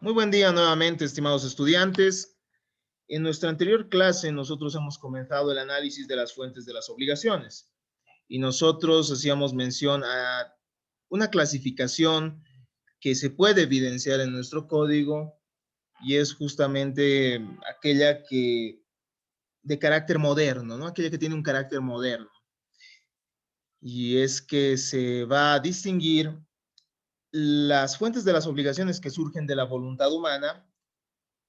Muy buen día nuevamente, estimados estudiantes. En nuestra anterior clase nosotros hemos comenzado el análisis de las fuentes de las obligaciones y nosotros hacíamos mención a una clasificación que se puede evidenciar en nuestro código y es justamente aquella que de carácter moderno, ¿no? Aquella que tiene un carácter moderno. Y es que se va a distinguir las fuentes de las obligaciones que surgen de la voluntad humana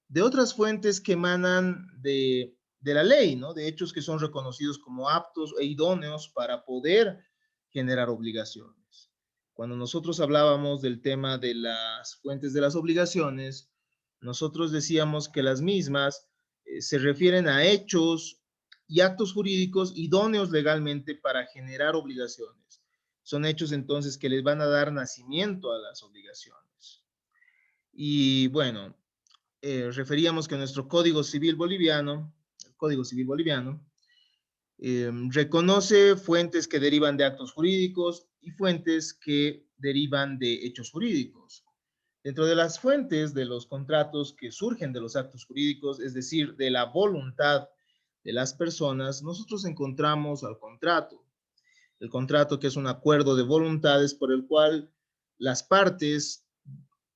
de otras fuentes que emanan de la ley, ¿no? De hechos que son reconocidos como aptos e idóneos para poder generar obligaciones. Cuando nosotros hablábamos del tema de las fuentes de las obligaciones, nosotros decíamos que las mismas se refieren a hechos y actos jurídicos idóneos legalmente para generar obligaciones. Son hechos entonces que les van a dar nacimiento a las obligaciones. Y bueno, referíamos que nuestro Código Civil Boliviano, el Código Civil Boliviano, reconoce fuentes que derivan de actos jurídicos y fuentes que derivan de hechos jurídicos. Dentro de las fuentes de los contratos que surgen de los actos jurídicos, es decir, de la voluntad de las personas, nosotros encontramos al contrato. El contrato, que es un acuerdo de voluntades por el cual las partes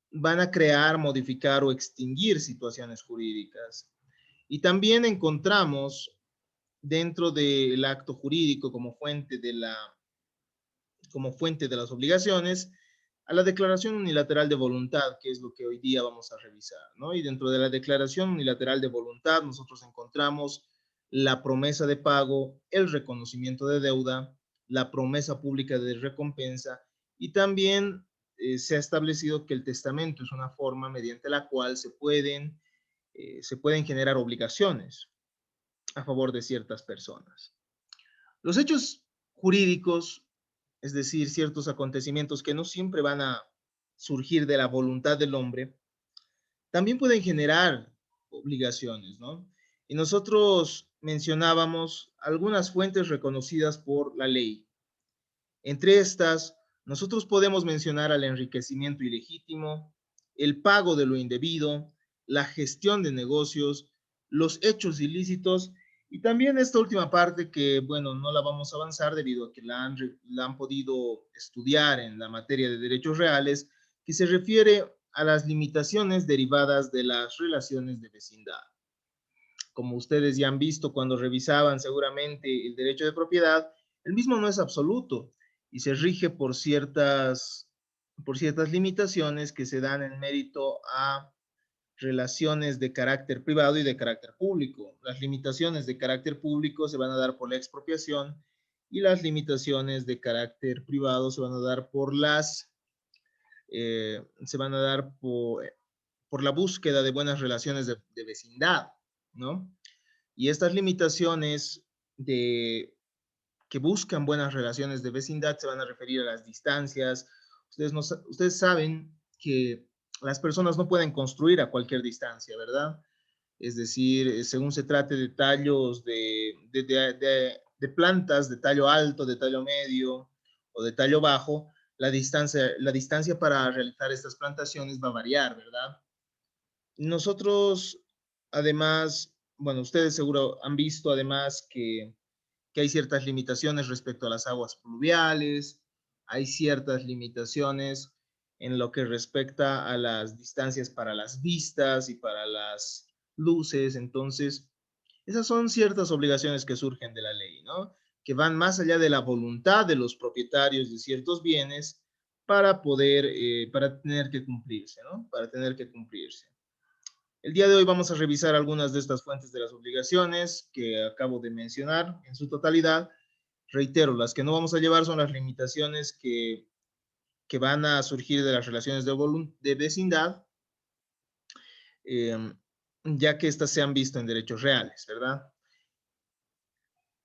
van a crear, modificar o extinguir situaciones jurídicas. Y también encontramos dentro del acto jurídico como fuente de las obligaciones a la declaración unilateral de voluntad, que es lo que hoy día vamos a revisar, ¿no? Y dentro de la declaración unilateral de voluntad nosotros encontramos la promesa de pago, el reconocimiento de deuda, la promesa pública de recompensa y también se ha establecido que el testamento es una forma mediante la cual se pueden generar obligaciones a favor de ciertas personas. Los hechos jurídicos, es decir, ciertos acontecimientos que no siempre van a surgir de la voluntad del hombre, también pueden generar obligaciones, ¿no? Y nosotros mencionábamos algunas fuentes reconocidas por la ley. Entre estas, nosotros podemos mencionar al enriquecimiento ilegítimo, el pago de lo indebido, la gestión de negocios, los hechos ilícitos y también esta última parte que, bueno, no la vamos a avanzar debido a que la han podido estudiar en la materia de derechos reales, que se refiere a las limitaciones derivadas de las relaciones de vecindad. Como ustedes ya han visto cuando revisaban seguramente el derecho de propiedad, el mismo no es absoluto y se rige por ciertas limitaciones que se dan en mérito a relaciones de carácter privado y de carácter público. Las limitaciones de carácter público se van a dar por la expropiación y las limitaciones de carácter privado se van a dar por por la búsqueda de buenas relaciones de vecindad, ¿no? Y estas limitaciones que buscan buenas relaciones de vecindad se van a referir a las distancias. Ustedes saben que las personas no pueden construir a cualquier distancia, ¿verdad? Es decir, según se trate de tallos de plantas de tallo alto, de tallo medio o de tallo bajo, la distancia para realizar estas plantaciones va a variar, ¿verdad? Nosotros, además, bueno, ustedes seguro han visto además que hay ciertas limitaciones respecto a las aguas pluviales, hay ciertas limitaciones en lo que respecta a las distancias para las vistas y para las luces. Entonces, esas son ciertas obligaciones que surgen de la ley, ¿no? Que van más allá de la voluntad de los propietarios de ciertos bienes para tener que cumplirse, ¿no? Para tener que cumplirse. El día de hoy vamos a revisar algunas de estas fuentes de las obligaciones que acabo de mencionar en su totalidad. Reitero, las que no vamos a llevar son las limitaciones que van a surgir de las relaciones de vecindad, ya que estas se han visto en derechos reales, ¿verdad?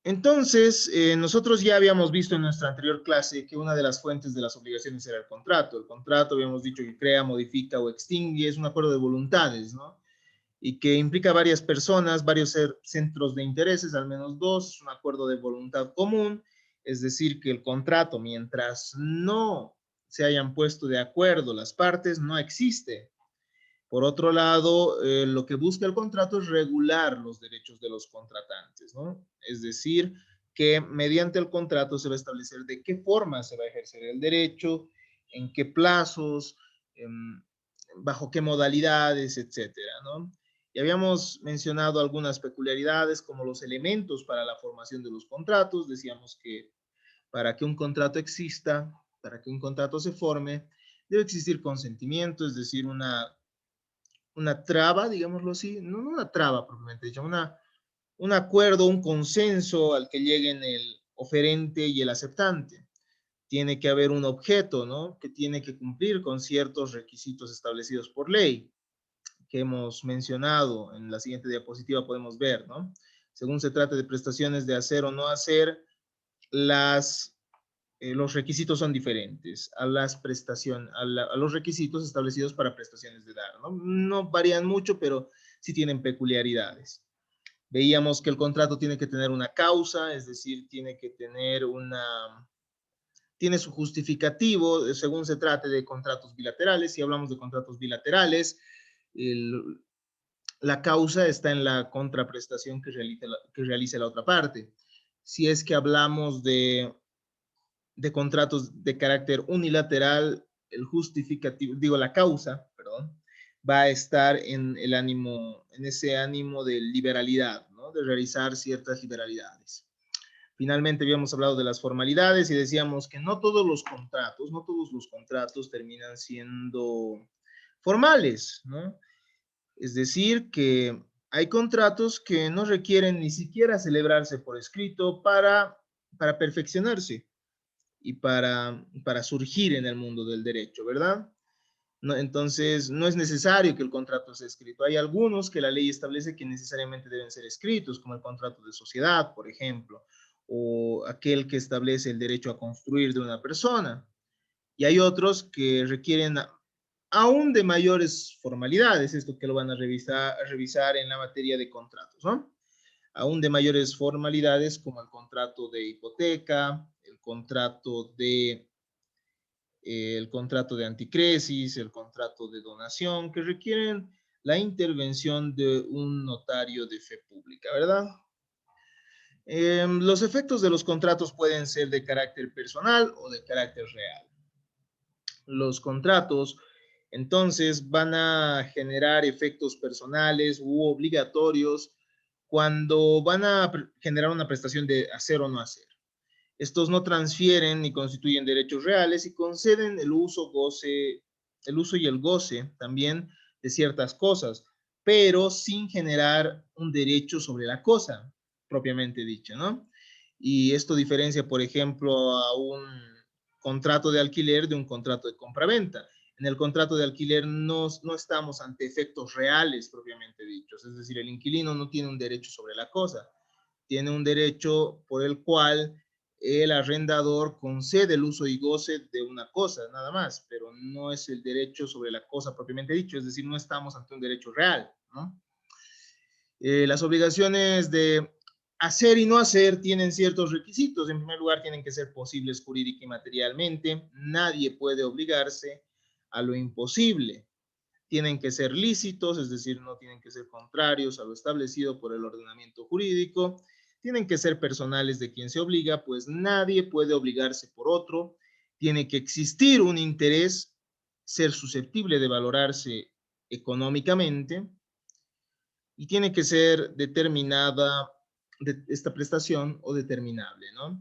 Entonces, nosotros ya habíamos visto en nuestra anterior clase que una de las fuentes de las obligaciones era el contrato. El contrato, habíamos dicho que crea, modifica o extingue, es un acuerdo de voluntades, ¿no? Y que implica varias personas, varios centros de intereses, al menos dos, es un acuerdo de voluntad común, es decir, que el contrato, mientras no se hayan puesto de acuerdo las partes, no existe. Por otro lado, lo que busca el contrato es regular los derechos de los contratantes, ¿no? Es decir, que mediante el contrato se va a establecer de qué forma se va a ejercer el derecho, en qué plazos, bajo qué modalidades, etcétera, ¿no? Y habíamos mencionado algunas peculiaridades como los elementos para la formación de los contratos. Decíamos que para que un contrato exista, para que un contrato se forme, debe existir consentimiento, es decir, una traba, digámoslo así, no una traba propiamente dicho, un acuerdo, un consenso al que lleguen el oferente y el aceptante. Tiene que haber un objeto, ¿no? Que tiene que cumplir con ciertos requisitos establecidos por ley, que hemos mencionado en la siguiente diapositiva podemos ver, ¿no? Según se trate de prestaciones de hacer o no hacer, los requisitos son diferentes a los requisitos establecidos para prestaciones de dar, ¿no? No varían mucho, pero sí tienen peculiaridades. Veíamos que el contrato tiene que tener una causa, es decir, tiene su justificativo según se trate de contratos bilaterales. Si hablamos de contratos bilaterales, el, la causa está en la contraprestación que realice la otra parte. Si es que hablamos de contratos de carácter unilateral, el justificativo, digo, la causa, perdón, va a estar en ese ánimo de liberalidad, ¿no? De realizar ciertas liberalidades. Finalmente habíamos hablado de las formalidades y decíamos que no todos los contratos terminan siendo formales, ¿no? Es decir, que hay contratos que no requieren ni siquiera celebrarse por escrito para perfeccionarse y para surgir en el mundo del derecho, ¿verdad? No, entonces, no es necesario que el contrato sea escrito. Hay algunos que la ley establece que necesariamente deben ser escritos, como el contrato de sociedad, por ejemplo, o aquel que establece el derecho a construir de una persona. Y hay otros que requieren aún de mayores formalidades, esto que lo van a revisar en la materia de contratos, ¿no? Aún de mayores formalidades como el contrato de hipoteca, el contrato de anticresis, el contrato de donación, que requieren la intervención de un notario de fe pública, ¿verdad? Los efectos de los contratos pueden ser de carácter personal o de carácter real. Los contratos, entonces, van a generar efectos personales u obligatorios cuando van a generar una prestación de hacer o no hacer. Estos no transfieren ni constituyen derechos reales y conceden el uso y el goce también de ciertas cosas, pero sin generar un derecho sobre la cosa, propiamente dicha, ¿no? Y esto diferencia, por ejemplo, a un contrato de alquiler de un contrato de compraventa. En el contrato de alquiler no estamos ante efectos reales propiamente dichos, es decir, el inquilino no tiene un derecho sobre la cosa, tiene un derecho por el cual el arrendador concede el uso y goce de una cosa, nada más, pero no es el derecho sobre la cosa propiamente dicho, es decir, no estamos ante un derecho real, ¿no? Las obligaciones de hacer y no hacer tienen ciertos requisitos. En primer lugar, tienen que ser posibles jurídica y materialmente. Nadie puede obligarse a lo imposible. Tienen que ser lícitos, es decir, no tienen que ser contrarios a lo establecido por el ordenamiento jurídico. Tienen que ser personales de quien se obliga, pues nadie puede obligarse por otro. Tiene que existir un interés, ser susceptible de valorarse económicamente y tiene que ser determinada esta prestación o determinable, ¿no?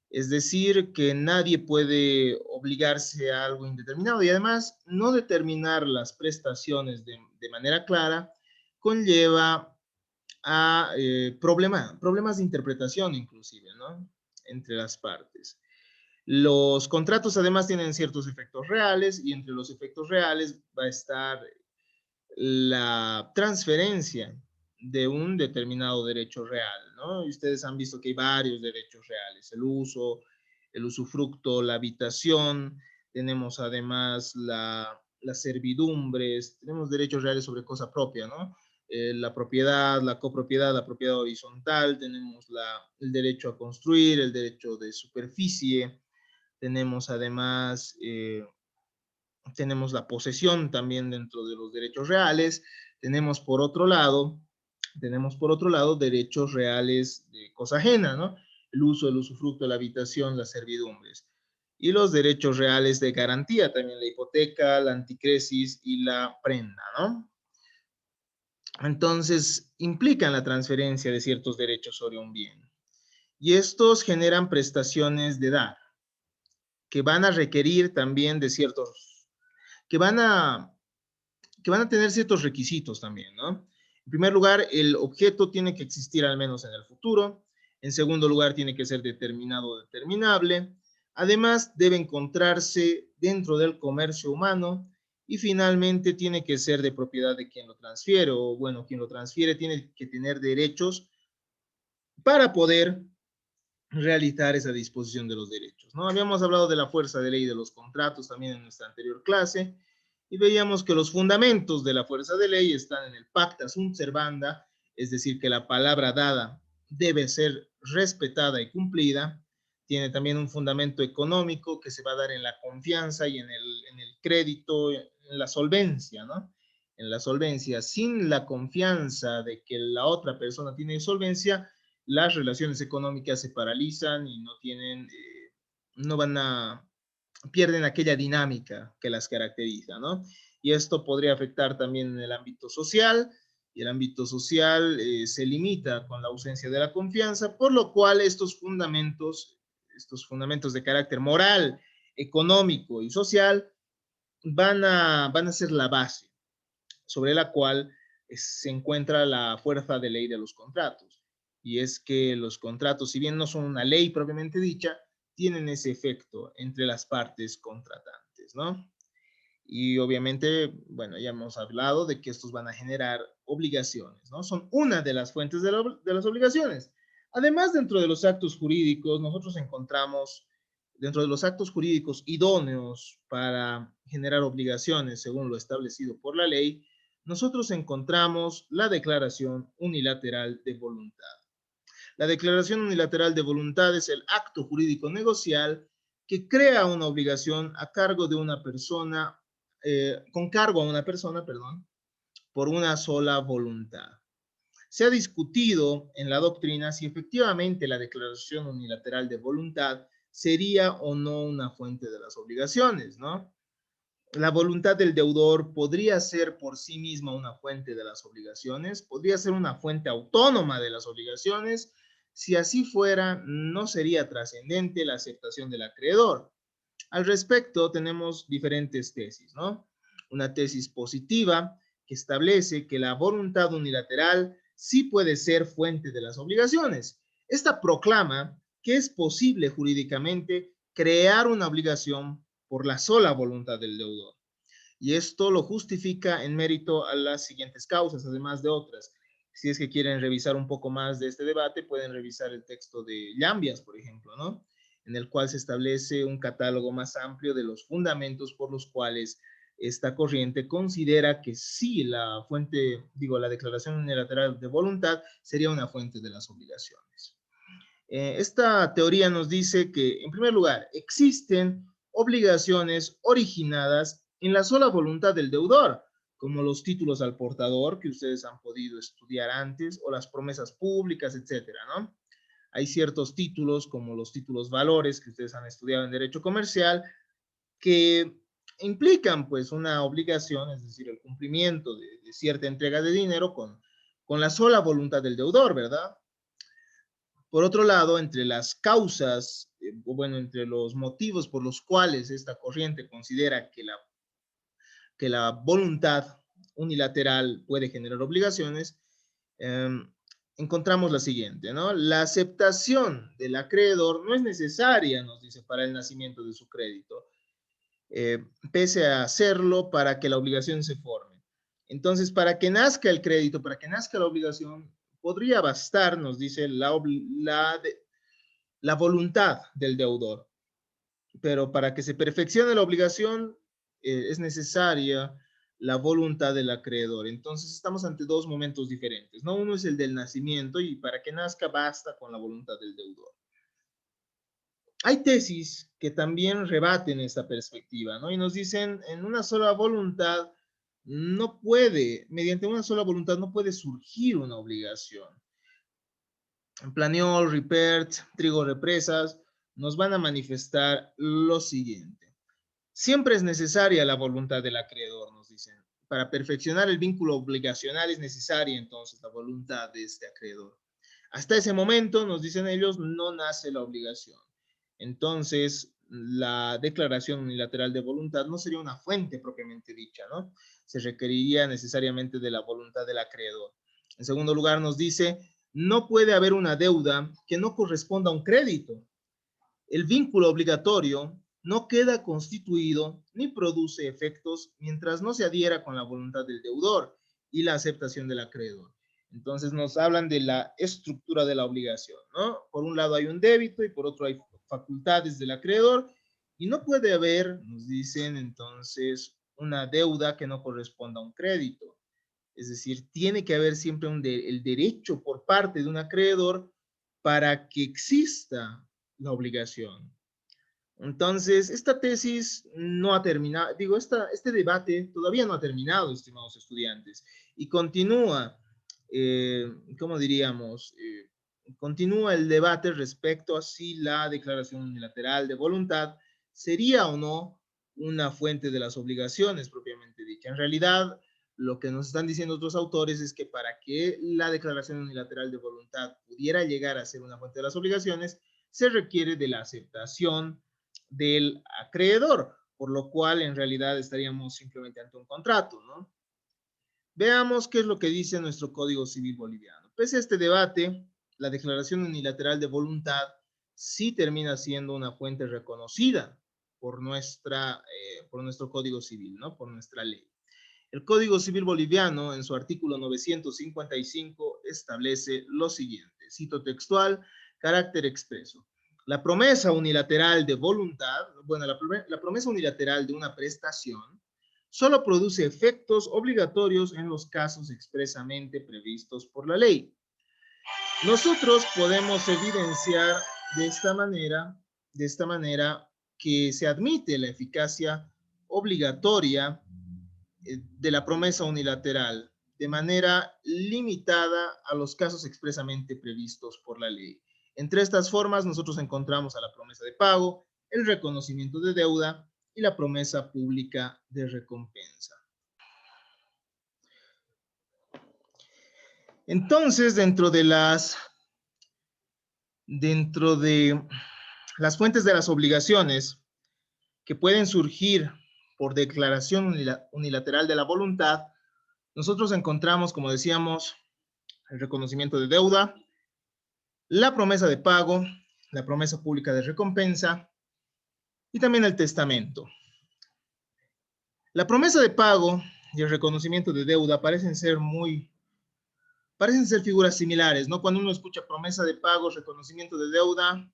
Es decir, que nadie puede obligarse a algo indeterminado y además no determinar las prestaciones de manera clara conlleva a problemas de interpretación inclusive, ¿no? Entre las partes. Los contratos además tienen ciertos efectos reales y entre los efectos reales va a estar la transferencia de un determinado derecho real, ¿no? Y ustedes han visto que hay varios derechos reales, el usufructo, la habitación, tenemos además las servidumbres, tenemos derechos reales sobre cosa propia, ¿no? La propiedad, la copropiedad, la propiedad horizontal, tenemos el derecho a construir, el derecho de superficie, tenemos además tenemos la posesión también dentro de los derechos reales, tenemos por otro lado, derechos reales de cosa ajena, ¿no? El uso, el usufructo, la habitación, las servidumbres. Y los derechos reales de garantía, también la hipoteca, la anticresis y la prenda, ¿no? Entonces, implican la transferencia de ciertos derechos sobre un bien. Y estos generan prestaciones de edad, que van a requerir también de ciertos, que van a, que van a tener ciertos requisitos también, ¿no? En primer lugar, el objeto tiene que existir al menos en el futuro. En segundo lugar, tiene que ser determinado o determinable. Además, debe encontrarse dentro del comercio humano y finalmente tiene que ser de propiedad de quien lo transfiere o, bueno, quien lo transfiere tiene que tener derechos para poder realizar esa disposición de los derechos, ¿no? Habíamos hablado de la fuerza de ley de los contratos también en nuestra anterior clase y veíamos que los fundamentos de la fuerza de ley están en el pacta sunt servanda, es decir, que la palabra dada debe ser respetada y cumplida. Tiene también un fundamento económico que se va a dar en la confianza y en el crédito, en la solvencia, ¿no? En la solvencia. Sin la confianza de que la otra persona tiene solvencia, las relaciones económicas se paralizan y no tienen, no van a, pierden aquella dinámica que las caracteriza, ¿no? Y esto podría afectar también en el ámbito social, y el ámbito social se limita con la ausencia de la confianza, por lo cual estos fundamentos de carácter moral, económico y social van a ser la base sobre la cual se encuentra la fuerza de ley de los contratos. Y es que los contratos, si bien no son una ley propiamente dicha, tienen ese efecto entre las partes contratantes, ¿no? Y obviamente, bueno, ya hemos hablado de que estos van a generar obligaciones, ¿no? Son una de las fuentes de las obligaciones. Además, dentro de los actos jurídicos, nosotros encontramos, dentro de los actos jurídicos idóneos para generar obligaciones según lo establecido por la ley, nosotros encontramos la declaración unilateral de voluntad. La declaración unilateral de voluntad es el acto jurídico negocial que crea una obligación a cargo de una persona, con cargo a una persona, perdón, por una sola voluntad. Se ha discutido en la doctrina si efectivamente la declaración unilateral de voluntad sería o no una fuente de las obligaciones, ¿no? La voluntad del deudor podría ser por sí misma una fuente de las obligaciones, podría ser una fuente autónoma de las obligaciones. Si así fuera, no sería trascendente la aceptación del acreedor. Al respecto, tenemos diferentes tesis, ¿no? Una tesis positiva que establece que la voluntad unilateral sí puede ser fuente de las obligaciones. Esta proclama que es posible jurídicamente crear una obligación por la sola voluntad del deudor. Y esto lo justifica en mérito a las siguientes causas, además de otras. Si es que quieren revisar un poco más de este debate, pueden revisar el texto de Llambias, por ejemplo, ¿no? En el cual se establece un catálogo más amplio de los fundamentos por los cuales esta corriente considera que sí la fuente, digo, la declaración unilateral de voluntad sería una fuente de las obligaciones. Esta teoría nos dice que, en primer lugar, existen obligaciones originadas en la sola voluntad del deudor, como los títulos al portador que ustedes han podido estudiar antes, o las promesas públicas, etcétera, ¿no? Hay ciertos títulos, como los títulos valores que ustedes han estudiado en derecho comercial, que implican pues una obligación, es decir, el cumplimiento de cierta entrega de dinero con la sola voluntad del deudor, ¿verdad? Por otro lado, entre las causas, bueno, entre los motivos por los cuales esta corriente considera que la voluntad unilateral puede generar obligaciones, eh, encontramos la siguiente, ¿no? La aceptación del acreedor no es necesaria, nos dice, para el nacimiento de su crédito, pese a hacerlo para que la obligación se forme. Entonces, para que nazca el crédito, para que nazca la obligación, podría bastar, nos dice, la voluntad del deudor. Pero para que se perfeccione la obligación, es necesaria la voluntad del acreedor. Entonces, estamos ante dos momentos diferentes, ¿no? Uno es el del nacimiento y para que nazca basta con la voluntad del deudor. Hay tesis que también rebaten esta perspectiva, ¿no? Y nos dicen, en una sola voluntad no puede, mediante una sola voluntad no puede surgir una obligación. Planiol, Ripert, Trigo Represas nos van a manifestar lo siguiente. Siempre es necesaria la voluntad del acreedor, nos dicen. Para perfeccionar el vínculo obligacional es necesaria entonces la voluntad de este acreedor. Hasta ese momento, nos dicen ellos, no nace la obligación. Entonces, la declaración unilateral de voluntad no sería una fuente propiamente dicha, ¿no? Se requeriría necesariamente de la voluntad del acreedor. En segundo lugar, nos dice, no puede haber una deuda que no corresponda a un crédito. El vínculo obligatorio no queda constituido ni produce efectos mientras no se adhiera con la voluntad del deudor y la aceptación del acreedor. Entonces nos hablan de la estructura de la obligación, ¿no? Por un lado hay un débito y por otro hay facultades del acreedor y no puede haber, nos dicen entonces, una deuda que no corresponda a un crédito. Es decir, tiene que haber siempre el derecho por parte de un acreedor para que exista la obligación. Entonces, esta tesis no ha terminado, digo, este debate todavía no ha terminado, estimados estudiantes, y continúa, ¿cómo diríamos? Continúa el debate respecto a si la declaración unilateral de voluntad sería o no una fuente de las obligaciones propiamente dicha. En realidad, lo que nos están diciendo otros autores es que para que la declaración unilateral de voluntad pudiera llegar a ser una fuente de las obligaciones, se requiere de la aceptación del acreedor, por lo cual en realidad estaríamos simplemente ante un contrato, ¿no? Veamos qué es lo que dice nuestro Código Civil boliviano. Pese a este debate, la declaración unilateral de voluntad sí termina siendo una fuente reconocida por nuestro Código Civil, ¿no? Por nuestra ley. El Código Civil boliviano, en su artículo 955, establece lo siguiente, cito textual, carácter expreso. La promesa unilateral de voluntad, bueno, la promesa unilateral de una prestación solo produce efectos obligatorios en los casos expresamente previstos por la ley. Nosotros podemos evidenciar de esta manera que se admite la eficacia obligatoria de la promesa unilateral de manera limitada a los casos expresamente previstos por la ley. Entre estas formas, nosotros encontramos a la promesa de pago, el reconocimiento de deuda y la promesa pública de recompensa. Entonces, dentro de las fuentes de las obligaciones que pueden surgir por declaración unilateral de la voluntad, nosotros encontramos, como decíamos, el reconocimiento de deuda, la promesa de pago, la promesa pública de recompensa y también el testamento. La promesa de pago y el reconocimiento de deuda parecen ser figuras similares, ¿no? Cuando uno escucha promesa de pago, reconocimiento de deuda,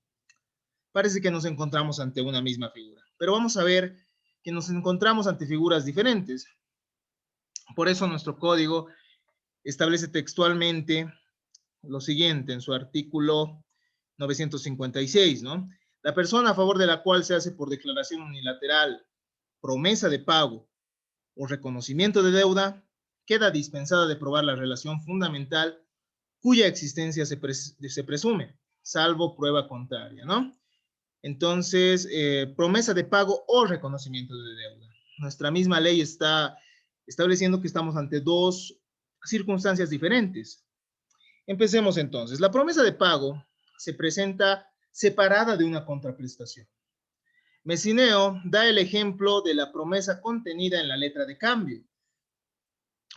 parece que nos encontramos ante una misma figura. Pero vamos a ver que nos encontramos ante figuras diferentes. Por eso nuestro código establece textualmente lo siguiente en su artículo 956, ¿no? La persona a favor de la cual se hace por declaración unilateral promesa de pago o reconocimiento de deuda queda dispensada de probar la relación fundamental cuya existencia se presume, salvo prueba contraria, ¿no? Entonces, promesa de pago o reconocimiento de deuda. Nuestra misma ley está estableciendo que estamos ante dos circunstancias diferentes. Empecemos entonces. La promesa de pago se presenta separada de una contraprestación. Messineo da el ejemplo de la promesa contenida en la letra de cambio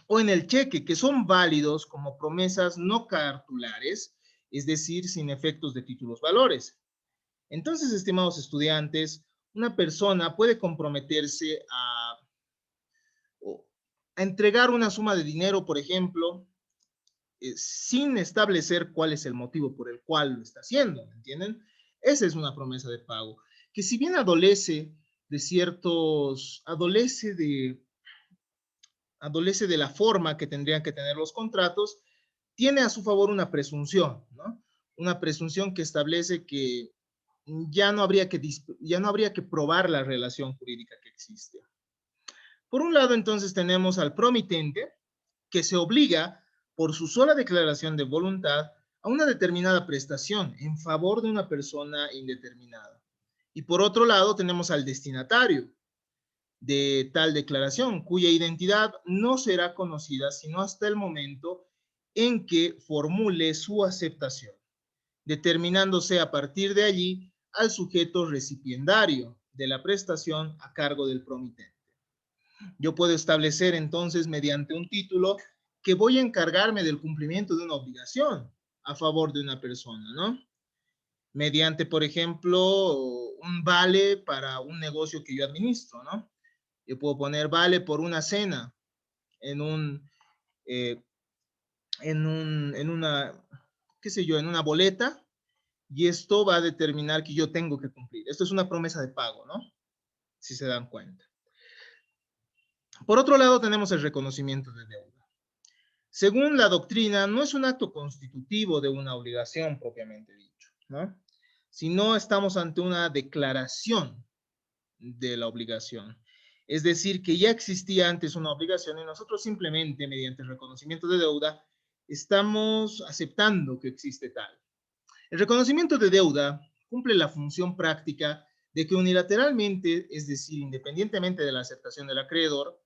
o en el cheque, que son válidos como promesas no cartulares, es decir, sin efectos de títulos valores. Entonces, estimados estudiantes, una persona puede comprometerse a entregar una suma de dinero, por ejemplo, sin establecer cuál es el motivo por el cual lo está haciendo, ¿me entienden? Esa es una promesa de pago, que si bien adolece de la forma que tendrían que tener los contratos, tiene a su favor una presunción, ¿no? Una presunción que establece que ya no habría que probar la relación jurídica que existe. Por un lado, entonces, tenemos al promitente, que se obliga por su sola declaración de voluntad a una determinada prestación en favor de una persona indeterminada. Y por otro lado, tenemos al destinatario de tal declaración, cuya identidad no será conocida sino hasta el momento en que formule su aceptación, determinándose a partir de allí al sujeto recipiendario de la prestación a cargo del promitente. Yo puedo establecer entonces mediante un título que voy a encargarme del cumplimiento de una obligación a favor de una persona, ¿no? Mediante, por ejemplo, un vale para un negocio que yo administro, ¿no? Yo puedo poner vale por una cena en eh, en una, qué sé yo, en una boleta, y esto va a determinar que yo tengo que cumplir. Esto es una promesa de pago, ¿no? Si se dan cuenta. Por otro lado, tenemos el reconocimiento de deuda. Según la doctrina, no es un acto constitutivo de una obligación propiamente dicho, ¿no? Sino estamos ante una declaración de la obligación. Es decir, que ya existía antes una obligación y nosotros simplemente, mediante el reconocimiento de deuda, estamos aceptando que existe tal. El reconocimiento de deuda cumple la función práctica de que unilateralmente, es decir, independientemente de la aceptación del acreedor,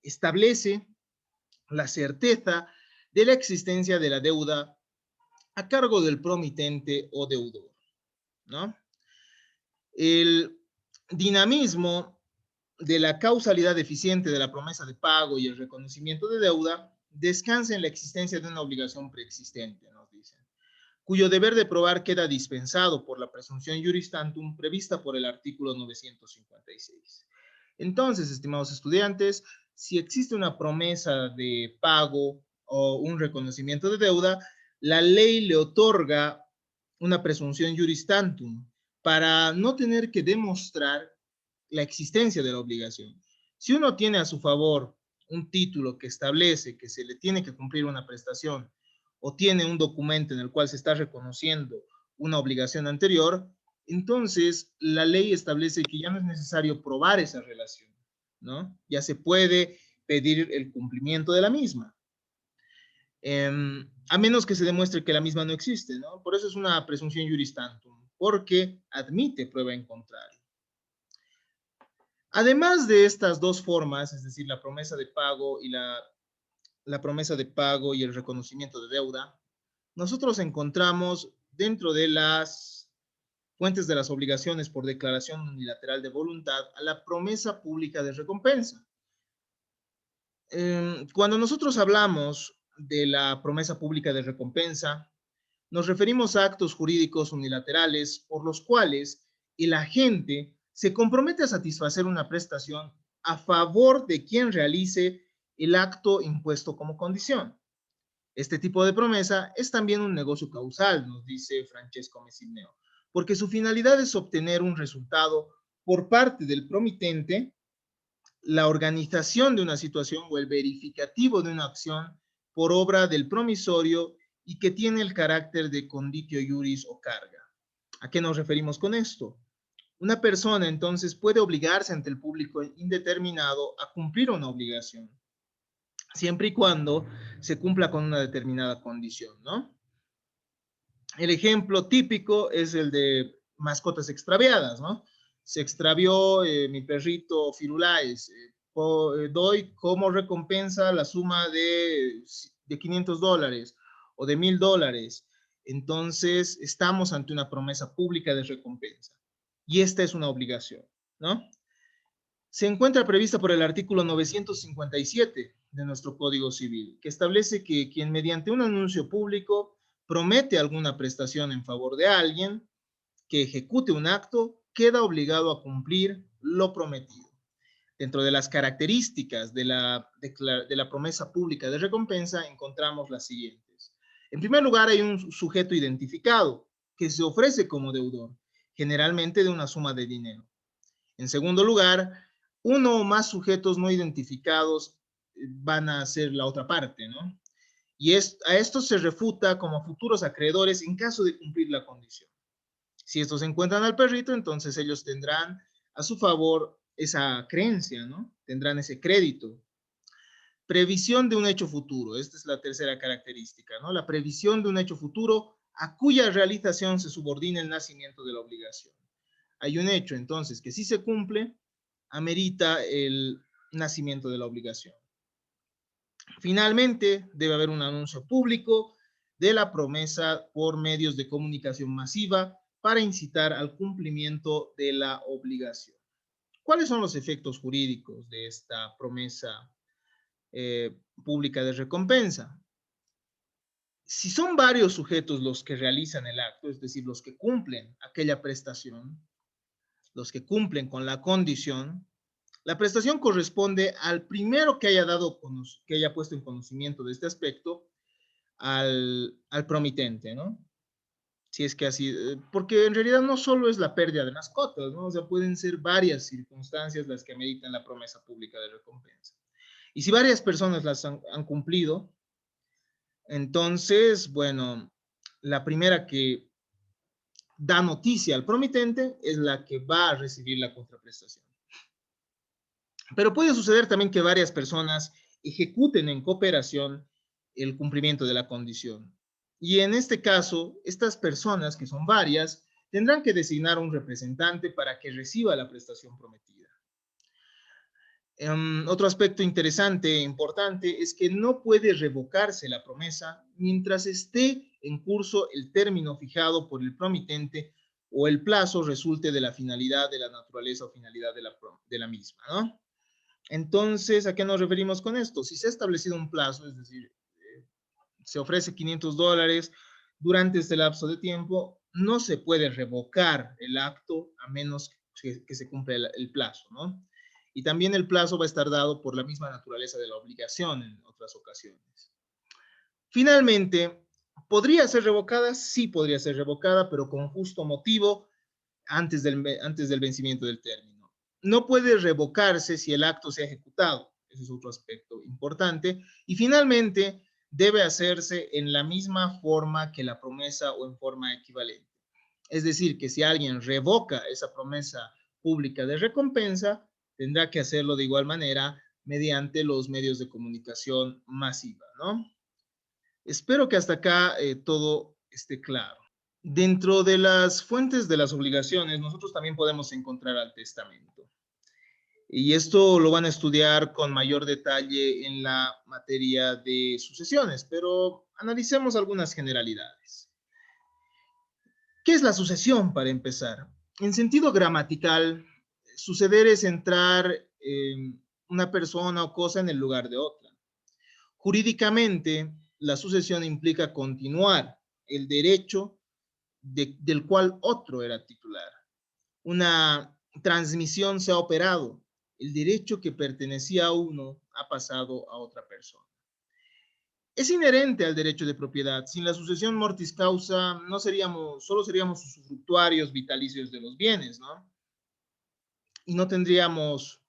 establece la certeza de la existencia de la deuda a cargo del promitente o deudor, ¿no? El dinamismo de la causalidad eficiente de la promesa de pago y el reconocimiento de deuda descansa en la existencia de una obligación preexistente, nos dicen, cuyo deber de probar queda dispensado por la presunción juris tantum prevista por el artículo 956. Entonces, estimados estudiantes, si existe una promesa de pago o un reconocimiento de deuda, la ley le otorga una presunción juris tantum para no tener que demostrar la existencia de la obligación. Si uno tiene a su favor un título que establece que se le tiene que cumplir una prestación o tiene un documento en el cual se está reconociendo una obligación anterior, entonces la ley establece que ya no es necesario probar esa relación, ¿no? Ya se puede pedir el cumplimiento de la misma, a menos que se demuestre que la misma no existe, ¿no? Por eso es una presunción juris tantum, porque admite prueba en contrario. Además de estas dos formas, es decir, la promesa de pago y la promesa de pago y el reconocimiento de deuda, nosotros encontramos dentro de las fuentes de las obligaciones por declaración unilateral de voluntad a la promesa pública de recompensa. Cuando nosotros hablamos de la promesa pública de recompensa, nos referimos a actos jurídicos unilaterales por los cuales el agente se compromete a satisfacer una prestación a favor de quien realice el acto impuesto como condición. Este tipo de promesa es también un negocio causal, nos dice Francesco Messineo, porque su finalidad es obtener un resultado por parte del promitente, la organización de una situación o el verificativo de una acción por obra del promisorio y que tiene el carácter de conditio juris o carga. ¿A qué nos referimos con esto? Una persona entonces puede obligarse ante el público indeterminado a cumplir una obligación, siempre y cuando se cumpla con una determinada condición, ¿no? El ejemplo típico es el de mascotas extraviadas, ¿no? Se extravió mi perrito Firulais, doy como recompensa la suma de $500 o de $1000. Entonces, estamos ante una promesa pública de recompensa. Y esta es una obligación, ¿no? Se encuentra prevista por el artículo 957 de nuestro Código Civil, que establece que quien mediante un anuncio público promete alguna prestación en favor de alguien que ejecute un acto, queda obligado a cumplir lo prometido. Dentro de las características de la promesa pública de recompensa encontramos las siguientes. En primer lugar, hay un sujeto identificado que se ofrece como deudor, generalmente de una suma de dinero. En segundo lugar, uno o más sujetos no identificados van a ser la otra parte, ¿no? Y a esto se refuta como futuros acreedores en caso de cumplir la condición. Si estos encuentran al perrito, entonces ellos tendrán a su favor esa creencia, ¿no? Tendrán ese crédito. Previsión de un hecho futuro. Esta es la tercera característica, ¿no? La previsión de un hecho futuro a cuya realización se subordina el nacimiento de la obligación. Hay un hecho, entonces, que si se cumple, amerita el nacimiento de la obligación. Finalmente, debe haber un anuncio público de la promesa por medios de comunicación masiva para incitar al cumplimiento de la obligación. ¿Cuáles son los efectos jurídicos de esta promesa pública de recompensa? Si son varios sujetos los que realizan el acto, es decir, los que cumplen aquella prestación, los que cumplen con la condición, la prestación corresponde al primero que haya puesto en conocimiento de este aspecto al promitente, ¿no? Si es que así, porque en realidad no solo es la pérdida de mascotas, ¿no? O sea, pueden ser varias circunstancias las que ameritan la promesa pública de recompensa. Y si varias personas las han cumplido, entonces, bueno, la primera que da noticia al promitente es la que va a recibir la contraprestación. Pero puede suceder también que varias personas ejecuten en cooperación el cumplimiento de la condición. Y en este caso, estas personas, que son varias, tendrán que designar un representante para que reciba la prestación prometida. Otro aspecto interesante e importante es que no puede revocarse la promesa mientras esté en curso el término fijado por el promitente o el plazo resulte de la finalidad, de la naturaleza o finalidad de la misma, ¿no? Entonces, ¿a qué nos referimos con esto? Si se ha establecido un plazo, es decir, se ofrece $500 durante este lapso de tiempo, no se puede revocar el acto a menos que se cumpla el plazo, ¿no? Y también el plazo va a estar dado por la misma naturaleza de la obligación en otras ocasiones. Finalmente, ¿podría ser revocada? Sí podría ser revocada, pero con justo motivo antes del vencimiento del término. No puede revocarse si el acto se ha ejecutado. Ese es otro aspecto importante. Y finalmente, debe hacerse en la misma forma que la promesa o en forma equivalente. Es decir, que si alguien revoca esa promesa pública de recompensa, tendrá que hacerlo de igual manera mediante los medios de comunicación masiva, ¿no? Espero que hasta acá todo esté claro. Dentro de las fuentes de las obligaciones, nosotros también podemos encontrar al testamento. Y esto lo van a estudiar con mayor detalle en la materia de sucesiones, pero analicemos algunas generalidades. ¿Qué es la sucesión, para empezar? En sentido gramatical, suceder es entrar una persona o cosa en el lugar de otra. Jurídicamente, la sucesión implica continuar el derecho del cual otro era titular. Una transmisión se ha operado. El derecho que pertenecía a uno ha pasado a otra persona. Es inherente al derecho de propiedad. Sin la sucesión mortis causa, solo seríamos usufructuarios vitalicios de los bienes, ¿no? Y no tendríamos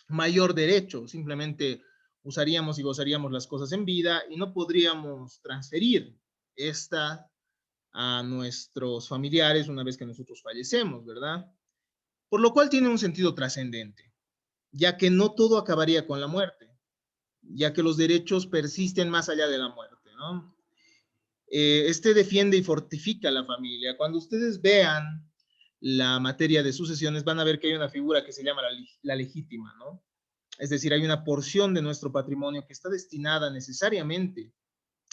mayor derecho, simplemente usaríamos y gozaríamos las cosas en vida y no podríamos transferir esta a nuestros familiares una vez que nosotros fallecemos, ¿verdad? Por lo cual tiene un sentido trascendente, ya que no todo acabaría con la muerte, ya que los derechos persisten más allá de la muerte, ¿no? Este defiende y fortifica a la familia. Cuando ustedes vean la materia de sucesiones, van a ver que hay una figura que se llama la legítima, ¿no? Es decir, hay una porción de nuestro patrimonio que está destinada necesariamente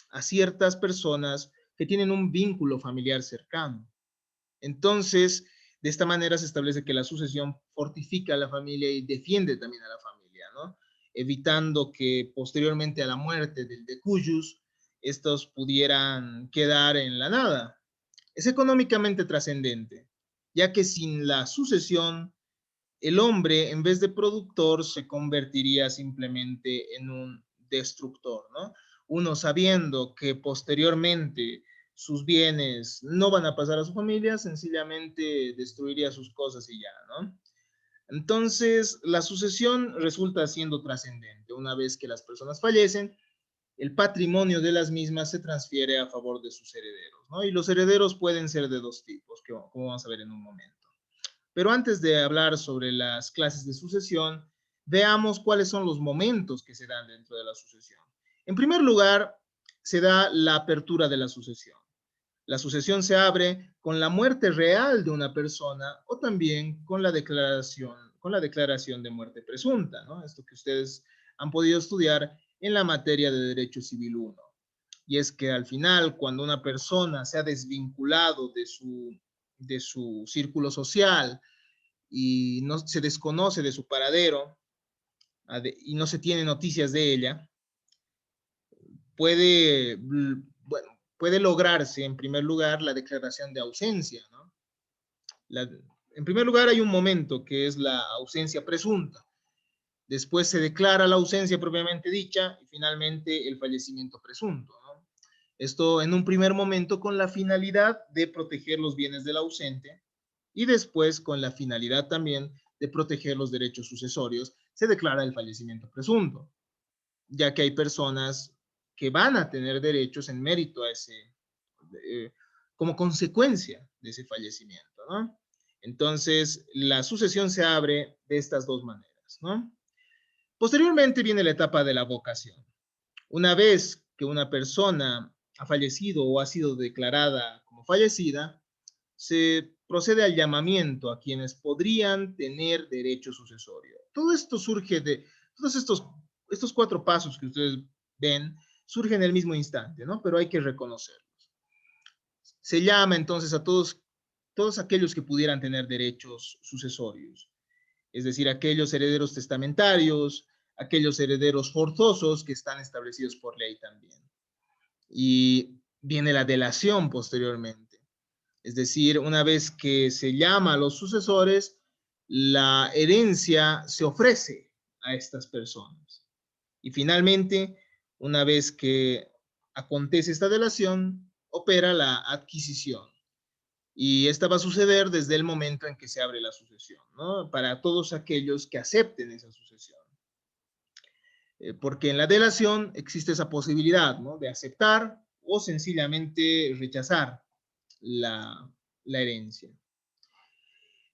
a ciertas personas que tienen un vínculo familiar cercano. Entonces, de esta manera se establece que la sucesión fortifica a la familia y defiende también a la familia, ¿no? Evitando que posteriormente a la muerte del decuyus, estos pudieran quedar en la nada. Es económicamente trascendente, ya que sin la sucesión, el hombre, en vez de productor, se convertiría simplemente en un destructor, ¿no? Uno sabiendo que posteriormente sus bienes no van a pasar a su familia, sencillamente destruiría sus cosas y ya, ¿no? Entonces, la sucesión resulta siendo trascendente. Una vez que las personas fallecen, el patrimonio de las mismas se transfiere a favor de sus herederos, ¿no? Y los herederos pueden ser de dos tipos, como vamos a ver en un momento. Pero antes de hablar sobre las clases de sucesión, veamos cuáles son los momentos que se dan dentro de la sucesión. En primer lugar, se da la apertura de la sucesión. La sucesión se abre con la muerte real de una persona o también con la declaración de muerte presunta, ¿no? Esto que ustedes han podido estudiar en la materia de Derecho Civil 1. Y es que al final, cuando una persona se ha desvinculado de su círculo social y no se desconoce de su paradero y no se tiene noticias de ella, puede, bueno, puede lograrse en primer lugar la declaración de ausencia, ¿no? En primer lugar hay un momento que es la ausencia presunta. Después se declara la ausencia propiamente dicha y finalmente el fallecimiento presunto, ¿no? Esto en un primer momento con la finalidad de proteger los bienes del ausente y después con la finalidad también de proteger los derechos sucesorios, se declara el fallecimiento presunto, ya que hay personas que van a tener derechos en mérito a como consecuencia de ese fallecimiento, ¿no? Entonces, la sucesión se abre de estas dos maneras, ¿no? Posteriormente viene la etapa de la vocación. Una vez que una persona ha fallecido o ha sido declarada como fallecida, se procede al llamamiento a quienes podrían tener derecho sucesorio. Todo esto surge de, todos estos cuatro pasos que ustedes ven, surgen en el mismo instante, ¿no? Pero hay que reconocerlos. Se llama entonces a todos aquellos que pudieran tener derechos sucesorios, es decir, aquellos herederos testamentarios, aquellos herederos forzosos que están establecidos por ley también. Y viene la delación posteriormente. Es decir, una vez que se llama a los sucesores, la herencia se ofrece a estas personas. Y finalmente, una vez que acontece esta delación, opera la adquisición. Y esta va a suceder desde el momento en que se abre la sucesión, ¿no? Para todos aquellos que acepten esa sucesión. Porque en la delación existe esa posibilidad, ¿no? De aceptar o sencillamente rechazar la herencia.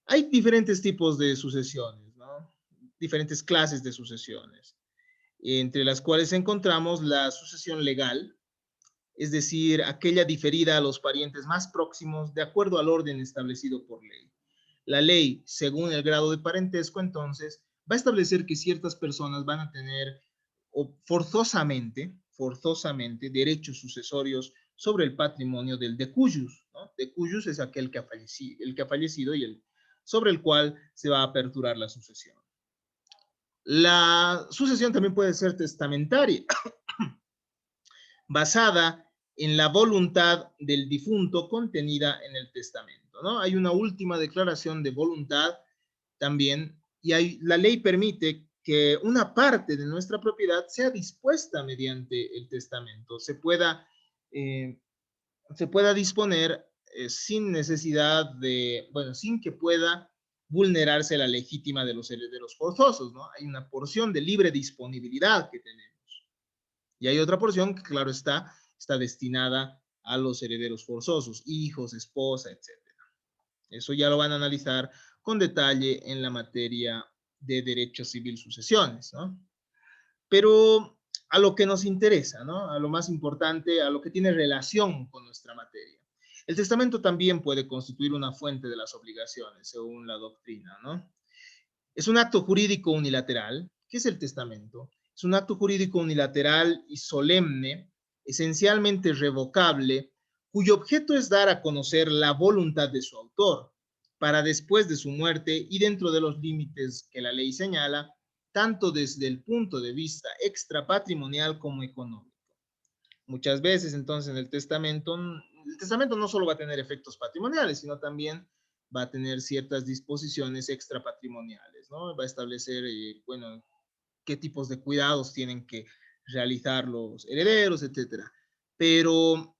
Hay diferentes tipos de sucesiones, ¿no? Diferentes clases de sucesiones, entre las cuales encontramos la sucesión legal, es decir, aquella diferida a los parientes más próximos de acuerdo al orden establecido por ley. La ley, según el grado de parentesco, entonces, va a establecer que ciertas personas van a tener o forzosamente, derechos sucesorios sobre el patrimonio del decujus, ¿no? Decujus es aquel que ha fallecido y sobre el cual se va a aperturar la sucesión. La sucesión también puede ser testamentaria, basada en la voluntad del difunto contenida en el testamento, ¿no? Hay una última declaración de voluntad también, y la ley permite que una parte de nuestra propiedad sea dispuesta mediante el testamento, se pueda disponer sin necesidad de, bueno, sin que pueda vulnerarse la legítima de los herederos forzosos, ¿no? Hay una porción de libre disponibilidad que tenemos. Y hay otra porción que, claro está destinada a los herederos forzosos, hijos, esposa, etc. Eso ya lo van a analizar con detalle en la materia de Derecho Civil Sucesiones, ¿no? Pero a lo que nos interesa, ¿no? A lo más importante, a lo que tiene relación con nuestra materia. El testamento también puede constituir una fuente de las obligaciones, según la doctrina, ¿no? Es un acto jurídico unilateral. ¿Qué es el testamento? Es un acto jurídico unilateral y solemne, esencialmente revocable, cuyo objeto es dar a conocer la voluntad de su autor, para después de su muerte y dentro de los límites que la ley señala, tanto desde el punto de vista extrapatrimonial como económico. Muchas veces, entonces, en el testamento no solo va a tener efectos patrimoniales, sino también va a tener ciertas disposiciones extrapatrimoniales, ¿no? Va a establecer, bueno, qué tipos de cuidados tienen que realizar los herederos, etcétera. Pero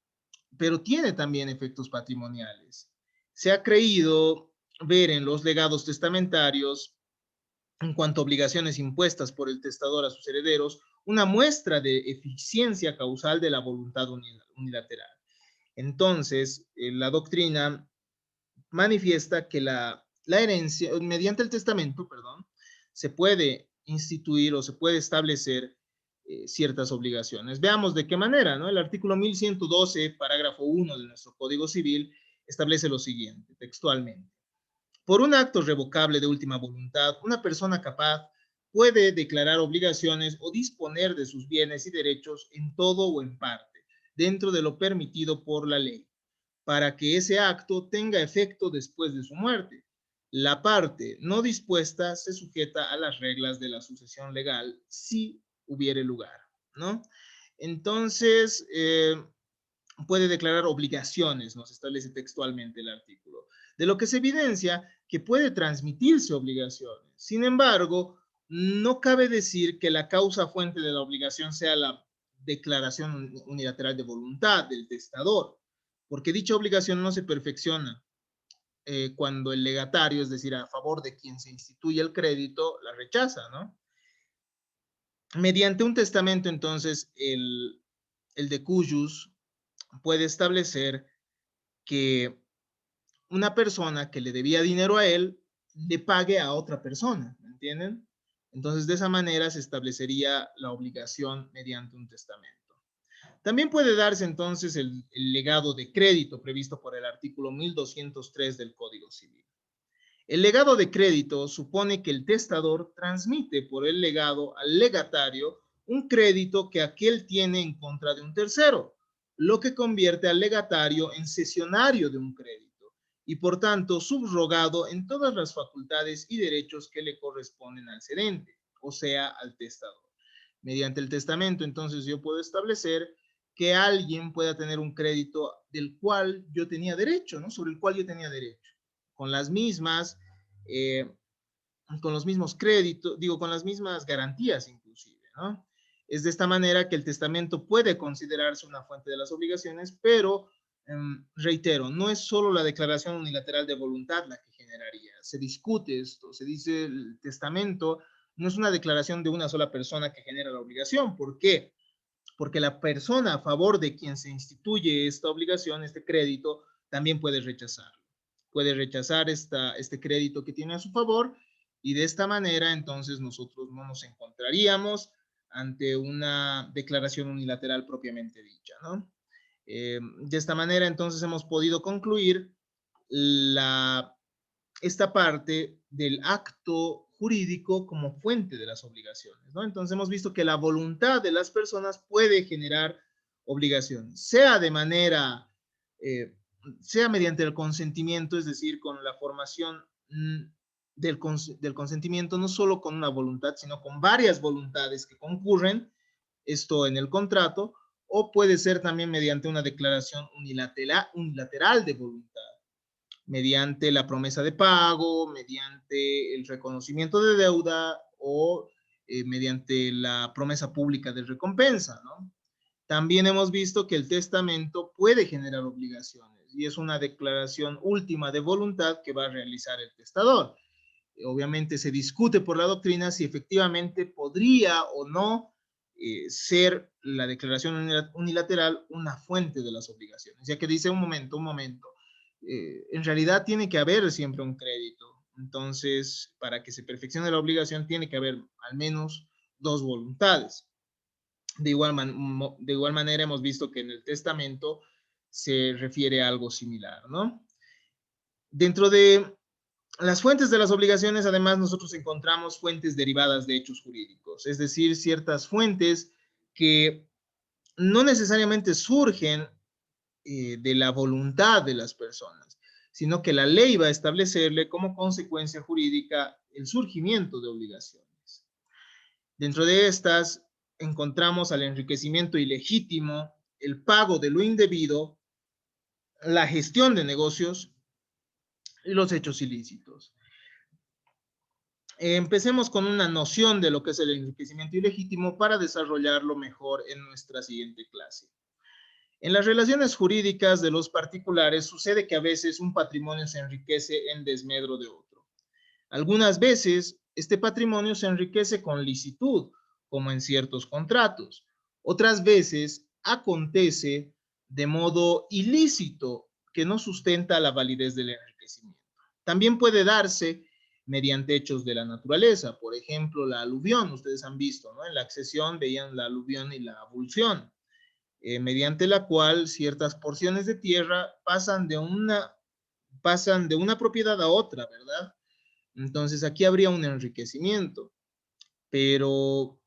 tiene también efectos patrimoniales. Se ha creído ver en los legados testamentarios, en cuanto a obligaciones impuestas por el testador a sus herederos, una muestra de eficiencia causal de la voluntad unilateral. Entonces, la doctrina manifiesta que la herencia, mediante el testamento, perdón, se puede instituir o se puede establecer ciertas obligaciones. Veamos de qué manera, ¿no? El artículo 1112, parágrafo 1 de nuestro Código Civil, establece lo siguiente, textualmente. Por un acto revocable de última voluntad, una persona capaz puede declarar obligaciones o disponer de sus bienes y derechos en todo o en parte, dentro de lo permitido por la ley, para que ese acto tenga efecto después de su muerte. La parte no dispuesta se sujeta a las reglas de la sucesión legal si hubiere lugar, ¿no? Entonces, puede declarar obligaciones, nos establece textualmente el artículo, de lo que se evidencia que puede transmitirse obligaciones. Sin embargo, no cabe decir que la causa fuente de la obligación sea la declaración unilateral de voluntad del testador, porque dicha obligación no se perfecciona cuando el legatario, es decir, a favor de quien se instituye el crédito, la rechaza, ¿no? Mediante un testamento, entonces, el de cujus puede establecer que una persona que le debía dinero a él le pague a otra persona, ¿me entienden? Entonces, de esa manera se establecería la obligación mediante un testamento. También puede darse entonces el legado de crédito previsto por el artículo 1203 del Código Civil. El legado de crédito supone que el testador transmite por el legado al legatario un crédito que aquel tiene en contra de un tercero, lo que convierte al legatario en cesionario de un crédito y por tanto subrogado en todas las facultades y derechos que le corresponden al cedente, o sea, al testador. Mediante el testamento, entonces, yo puedo establecer que alguien pueda tener un crédito del cual yo tenía derecho, ¿no? Sobre el cual yo tenía derecho, con las mismas, con los mismos créditos, digo, con las mismas garantías inclusive, ¿no? Es de esta manera que el testamento puede considerarse una fuente de las obligaciones, pero reitero, no es solo la declaración unilateral de voluntad la que generaría. Se discute esto, se dice el testamento no es una declaración de una sola persona que genera la obligación. ¿Por qué? Porque la persona a favor de quien se instituye esta obligación, este crédito, también puede rechazarlo. Puede rechazar este crédito que tiene a su favor y de esta manera entonces nosotros no nos encontraríamos ante una declaración unilateral propiamente dicha, ¿no? De esta manera entonces hemos podido concluir esta parte del acto jurídico como fuente de las obligaciones, ¿no? Entonces hemos visto que la voluntad de las personas puede generar obligaciones, sea de manera, sea mediante el consentimiento, es decir, con la formación del consentimiento, no solo con una voluntad, sino con varias voluntades que concurren, esto en el contrato, o puede ser también mediante una declaración unilateral de voluntad, mediante la promesa de pago, mediante el reconocimiento de deuda o mediante la promesa pública de recompensa, ¿no? También hemos visto que el testamento puede generar obligaciones y es una declaración última de voluntad que va a realizar el testador. Obviamente se discute por la doctrina si efectivamente podría o no ser la declaración unilateral una fuente de las obligaciones, ya que dice un momento, en realidad tiene que haber siempre un crédito. Entonces, para que se perfeccione la obligación, tiene que haber al menos dos voluntades. De igual manera, hemos visto que en el testamento se refiere a algo similar, ¿no? Dentro de las fuentes de las obligaciones, además, nosotros encontramos fuentes derivadas de hechos jurídicos, es decir, ciertas fuentes que no necesariamente surgen de la voluntad de las personas, sino que la ley va a establecerle como consecuencia jurídica el surgimiento de obligaciones. Dentro de estas encontramos al enriquecimiento ilegítimo, el pago de lo indebido, la gestión de negocios y los hechos ilícitos. Empecemos con una noción de lo que es el enriquecimiento ilegítimo para desarrollarlo mejor en nuestra siguiente clase. En las relaciones jurídicas de los particulares sucede que a veces un patrimonio se enriquece en desmedro de otro. Algunas veces este patrimonio se enriquece con licitud, como en ciertos contratos. Otras veces acontece de modo ilícito que no sustenta la validez del enriquecimiento. También puede darse mediante hechos de la naturaleza, por ejemplo, la aluvión, ustedes han visto, ¿no? En la accesión veían la aluvión y la avulsión, mediante la cual ciertas porciones de tierra pasan de una propiedad a otra, ¿verdad? Entonces aquí habría un enriquecimiento, pero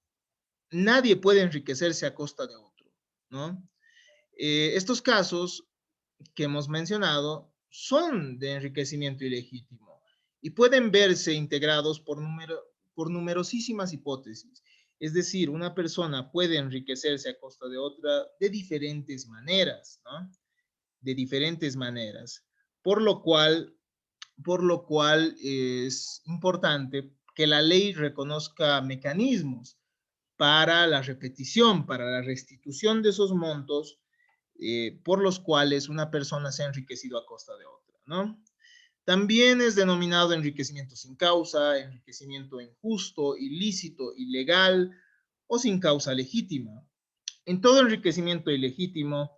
nadie puede enriquecerse a costa de otro, ¿no? Estos casos que hemos mencionado son de enriquecimiento ilegítimo y pueden verse integrados por numerosísimas hipótesis. Es decir, una persona puede enriquecerse a costa de otra de diferentes maneras, ¿no? De diferentes maneras. Por lo cual, es importante que la ley reconozca mecanismos para la repetición, para la restitución de esos montos por los cuales una persona se ha enriquecido a costa de otra, ¿no? También es denominado enriquecimiento sin causa, enriquecimiento injusto, ilícito, ilegal o sin causa legítima. En todo enriquecimiento ilegítimo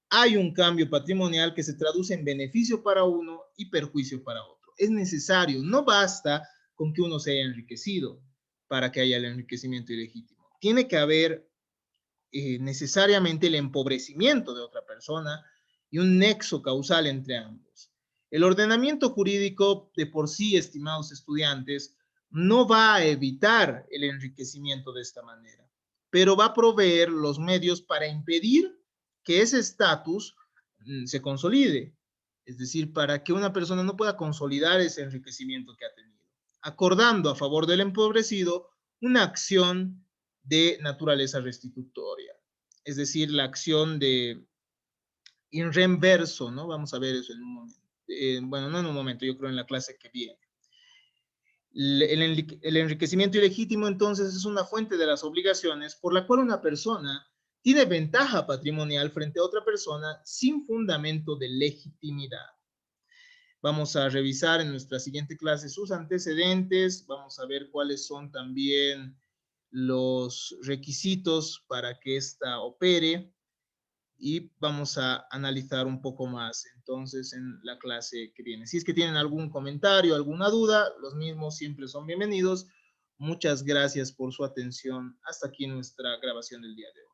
hay un cambio patrimonial que se traduce en beneficio para uno y perjuicio para otro. Es necesario, no basta con que uno se haya enriquecido para que haya el enriquecimiento ilegítimo. Tiene que haber necesariamente el empobrecimiento de otra persona y un nexo causal entre ambos. El ordenamiento jurídico de por sí, estimados estudiantes, no va a evitar el enriquecimiento de esta manera, pero va a proveer los medios para impedir que ese estatus se consolide, es decir, para que una persona no pueda consolidar ese enriquecimiento que ha tenido, acordando a favor del empobrecido una acción de naturaleza restitutoria, es decir, la acción de in reverso, ¿no? Vamos a ver eso en un momento. Bueno, no en un momento, yo creo en la clase que viene. El enriquecimiento ilegítimo, entonces, es una fuente de las obligaciones por la cual una persona tiene ventaja patrimonial frente a otra persona sin fundamento de legitimidad. Vamos a revisar en nuestra siguiente clase sus antecedentes, vamos a ver cuáles son también los requisitos para que ésta opere y vamos a analizar un poco más entonces en la clase que viene. Si es que tienen algún comentario, alguna duda, los mismos siempre son bienvenidos. Muchas gracias por su atención. Hasta aquí nuestra grabación del día de hoy.